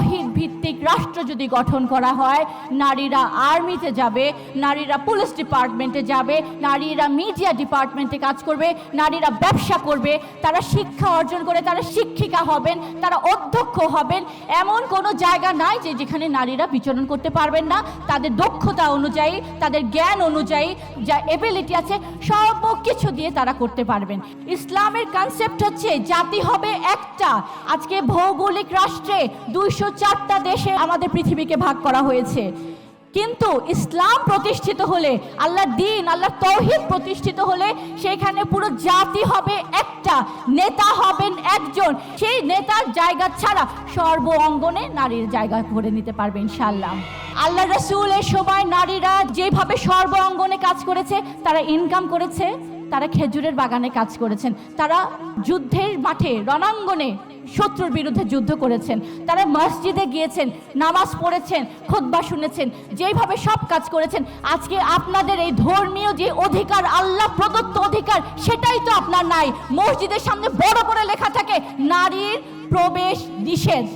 তাওহীদ ভিত্তিক রাষ্ট্র যদি গঠন করা হয়, নারীরা আর্মিতে যাবে, নারীরা পুলিশ ডিপার্টমেন্টে যাবে, নারীরা মিডিয়া ডিপার্টমেন্টে কাজ করবে, নারীরা ব্যবসা করবে, তারা শিক্ষা অর্জন করে তারা শিক্ষিকা হবেন, তারা অধ্যক্ষ হবেন। এমন কোনো জায়গা নাই যে যেখানে নারীরা বিচরণ করতে পারবেন না। তাদের দক্ষতা অনুযায়ী, তাদের জ্ঞান অনুযায়ী যা এবিলিটি আছে সব কিছু দিয়ে তারা করতে পারবেন। ইসলামের কনসেপ্ট হচ্ছে জাতি হবে একটা। আজকে ভৌগোলিক রাষ্ট্রে 204টা দেশে আমাদের পৃথিবীকে ভাগ করা হয়েছে, কিন্তু ইসলাম প্রতিষ্ঠিত হলে, আল্লাহর দ্বীন, আল্লাহর তাওহীদ প্রতিষ্ঠিত হলে সেখানে পুরো জাতি হবে একটা, নেতা হবেন একজন। সেই নেতার জায়গা ছাড়া সর্ব অঙ্গনে নারীর জায়গা করে নিতে পারবে ইনশাআল্লাহ। আল্লাহ রাসূলের সময় নারীরা যেভাবে সর্ব অঙ্গনে কাজ করেছে, তারা ইনকাম করেছে, তারা খেজুরের বাগানে কাজ করেছেন, তারা যুদ্ধের মাঠে রণাঙ্গনে শত্রুর বিরুদ্ধে যুদ্ধ করেছেন, তারা মসজিদে গিয়েছেন, নামাজ পড়েছেন, খুতবা শুনেছেন, যেভাবে সব কাজ করেছেন। আজকে আপনাদের এই ধর্মীয় যে অধিকার, আল্লাহ প্রদত্ত অধিকার, সেটাই তো আপনার নাই। মসজিদের সামনে বড় করে লেখা থাকে নারীর প্রবেশ নিষেধ।